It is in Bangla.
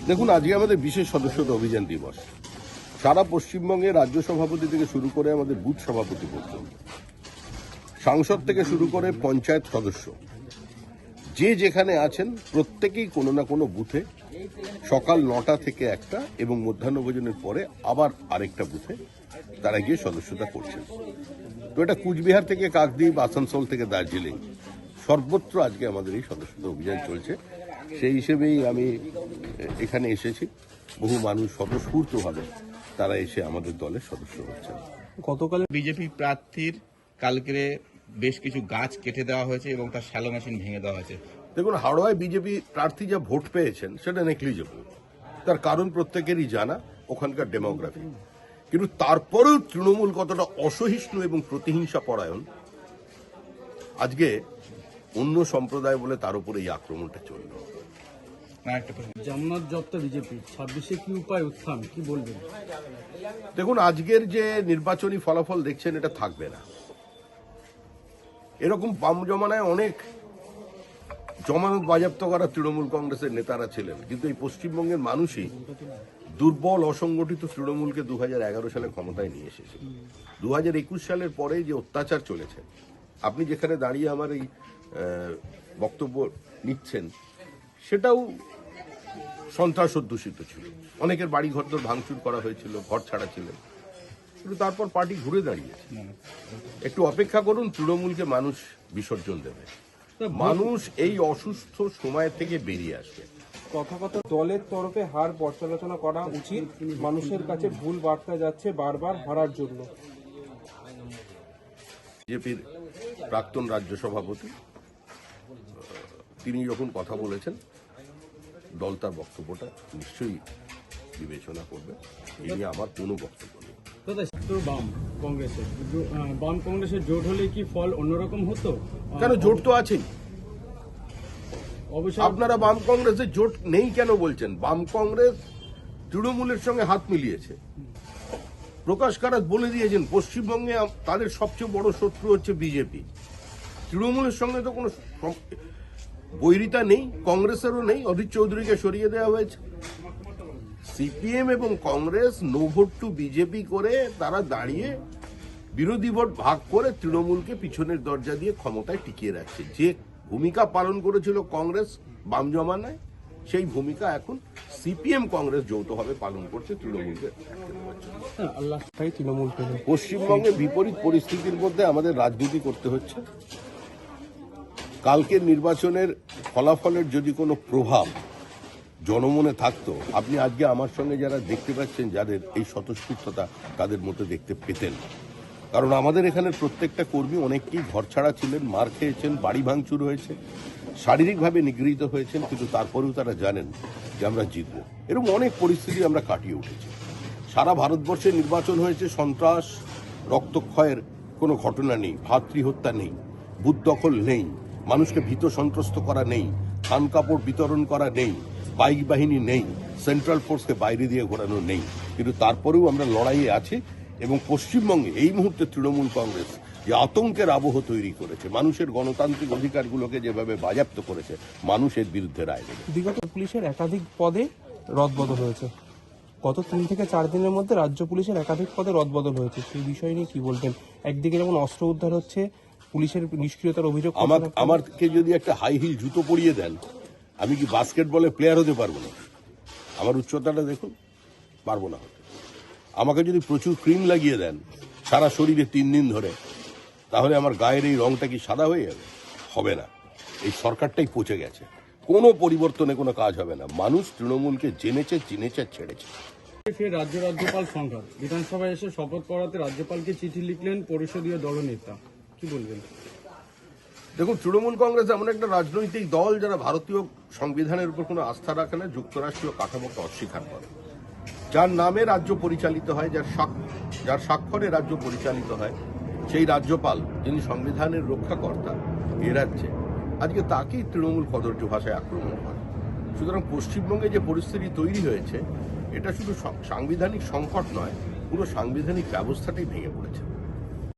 দেখুন, আজকে আমাদের বিশেষ সদস্যতা অভিযান দিবস। সারা পশ্চিমবঙ্গে রাজ্য সভাপতি থেকে শুরু করে আমাদের বুথ সভাপতি পর্যন্ত, সাংসদ থেকে শুরু করে পঞ্চায়েত সদস্য, যে যেখানে আছেন প্রত্যেকেই কোনো না কোনো বুথে সকাল 9টা থেকে 1টা এবং মধ্যাহ্নভোজনের পরে আবার আরেকটা বুথে তারা গিয়ে সদস্যতা করছেন। তো এটা কুচবিহার থেকে কাকদ্বীপ, আসানসোল থেকে দার্জিলিং, সর্বত্র আজকে আমাদের এই সদস্যতা অভিযান চলছে। সেই হিসেবেই আমি এখানে এসেছি। বহু মানুষ স্বতঃস্ফূর্তভাবে তারা এসে আমাদের দলের সদস্য হচ্ছেন। গতকাল বিজেপি প্রার্থীর কালকে বেশ কিছু গাছ কেটে দেওয়া হয়েছে এবং তার শ্যালো মেশিন ভেঙে দেওয়া হয়েছে। দেখুন, হাওড়ায় বিজেপি প্রার্থী যা ভোট পেয়েছেন সেটা নেগলিজেবল। তার কারণ প্রত্যেকেরই জানা, ওখানকার ডেমোগ্রাফি। কিন্তু তারপরেও তৃণমূল কতটা অসহিষ্ণু এবং প্রতিহিংসা পরায়ণ, আজকে অন্য সম্প্রদায় বলে তার উপরে এই আক্রমণটা চলল। জামানত জব্দ বিজেপি 26-এ কি উপায় উত্থান, কি বলবেন? দেখুন, আজকের যে নির্বাচনী ফলাফল দেখছেন এটা থাকবে না। এরকম বাম জমানায় অনেক জমানত বাজেয়াপ্ত করা তৃণমূল কংগ্রেসের নেতারা ছিলেন, কিন্তু এই পশ্চিমবঙ্গের মানুষই দুর্বল অসংগঠিত তৃণমূলকে 2011 সালে ক্ষমতায় নিয়ে এসেছে। 2021 সালের পরে যে অত্যাচার চলেছে, আপনি যেখানে দাঁড়িয়ে আমার এই বক্তব্য নিচ্ছেন, সেটাও সন্ত্রাস অধ্যুষিত ছিল। অনেকের বাড়ি ঘর ভাঙচুর করা হয়েছিল, ঘর ছাড়া ছিলেন, কিন্তু তারপর পার্টি ঘুরে দাঁড়িয়েছে। একটু অপেক্ষা করুন, তৃণমূলকে মানুষ বিসর্জন দেবে। মানুষ এই অসুস্থ সময় থেকে বেরিয়ে আসবে। কথা দলের তরফে হার পর্যালোচনা করা উচিত, মানুষের কাছে ভুল বার্তা যাচ্ছে বারবার হারার জন্য। বিজেপির প্রাক্তন রাজ্য সভাপতি তিনি যখন কথা বলেছেন, দল তার বক্তব্যটা নিশ্চয়ই বিবেচনা করবে। এই নিয়ে আমার কোনো বক্তব্য নেই। বাম কংগ্রেসের জোট হলে কি ফল অন্যরকম হতো? কেন, জোট তো আছেই। আপনারা বাম কংগ্রেসের জোট নেই কেন বলছেন? বাম কংগ্রেস তৃণমূলের সঙ্গে হাত মিলিয়েছে। প্রকাশ কারাত বলে দিয়েছেন, পশ্চিমবঙ্গে তাদের সবচেয়ে বড় শত্রু হচ্ছে বিজেপি। তৃণমূলের সঙ্গে তো কোনো বৈরিতা নেই, কংগ্রেসেরও নেই। অধীর চৌধুরীকে সরিয়ে দেওয়া হয়েছে। সিপিএম এবং Congress no vote to BJP করে তারা দাঁড়িয়ে বিরোধী ভোট ভাগ করে তৃণমূলকে পিছনের দরজা দিয়ে ক্ষমতায় টিকিয়ে রাখছে। যে ভূমিকা পালন করেছিল কংগ্রেস বাম জমানায়, সেই ভূমিকা এখন সিপিএম কংগ্রেস যৌথভাবে পালন করছে তৃণমূলকে। পশ্চিমবঙ্গে বিপরীত পরিস্থিতির মধ্যে আমাদের রাজনীতি করতে হচ্ছে। কালকের নির্বাচনের ফলাফলের যদি কোনো প্রভাব জনমনে থাকতো, আপনি আজকে আমার সঙ্গে যারা দেখতে পাচ্ছেন, যাদের এই স্বতঃস্ফূর্ততা, তাদের মধ্যে দেখতে পেতেন। কারণ আমাদের এখানে প্রত্যেকটা কর্মী অনেকেই ঘর ছাড়া ছিলেন, মার খেয়েছেন, বাড়ি ভাঙচুর হয়েছে, শারীরিকভাবে নিগৃহীত হয়েছেন, কিন্তু তারপরেও তারা জানেন যে আমরা জিতব। এরকম অনেক পরিস্থিতি আমরা কাটিয়ে উঠেছি। সারা ভারতবর্ষে নির্বাচন হয়েছে, সন্ত্রাস রক্তক্ষয়ের কোনো ঘটনা নেই, ভাতৃহত্যা নেই, বুথ দখল নেই, মানুষকে ভীত সন্ত্রস্ত করা নেই, থান কাপড় বিতরণ করা নেই, বাইক বাহিনী নেই, সেন্ট্রাল ফোর্সকে বাইরে দিয়ে ঘোরানো নেই। কিন্তু তারপরেও আমরা লড়াইয়ে আছি এবং পশ্চিমবঙ্গে এই মুহূর্তে তৃণমূল কংগ্রেস যে আতঙ্কের আবহ তৈরি করেছে, মানুষের গণতান্ত্রিক অধিকারগুলোকে যেভাবে বাজেয়াপ্ত করেছে, মানুষ এর বিরুদ্ধে রায় দেবে। বিগত পুলিশের একাধিক পদে রদবদল হয়েছে। গত 3 থেকে 4 দিনের মধ্যে রাজ্য পুলিশের একাধিক পদে রদবদল হয়েছে। সেই বিষয় নিয়ে কি বলবেন? একদিকে যেমন অস্ত্র উদ্ধার হচ্ছে, পুলিশের নিষ্ক্রিয়তার অভিযোগ। আমাকে যদি একটা হাই হিল জুতো পরিয়ে দেন, আমি কি বাস্কেটবলে প্লেয়ার হতে পারবো না? আমার উচ্চতাটা দেখুন, পারবো না হতে। আমাকে যদি প্রচুর ক্রিম লাগিয়ে দেন সারা শরীরে 3 দিন ধরে, তাহলে আমার গায়ের এই রংটা কি সাদা হয়ে যাবে? হবে না। এই সরকারটাই পচে গেছে, কোনো পরিবর্তনে কোনো কাজ হবে না। মানুষ তৃণমূলকে জেনেছে, চিনেছে, ছেড়েছে। ফের রাজ্যপাল সংঘাত, বিধানসভায় এসে শপথ করাতে রাজ্যপালকে চিঠি লিখলেন পরিষদীয় দলনেতা, কি বলবেন? দেখুন, তৃণমূল কংগ্রেস এমন একটা রাজনৈতিক দল যারা ভারতীয় সংবিধানের উপর কোনো আস্থা রাখে না, যুক্তরাষ্ট্রীয় কাঠামোকে অস্বীকার করে, যার নামে রাজ্য পরিচালিত হয়, যার স্বাক্ষরে রাজ্য পরিচালিত হয়, সেই রাজ্যপাল যিনি সংবিধানের রক্ষাকর্তা এ রাজ্যে, আজকে তাকেই তৃণমূল কদর্য ভাষায় আক্রমণ করে। সুতরাং পশ্চিমবঙ্গে যে পরিস্থিতি তৈরি হয়েছে, এটা শুধু সাংবিধানিক সংকট নয়, পুরো সাংবিধানিক ব্যবস্থাটাই ভেঙে পড়েছে।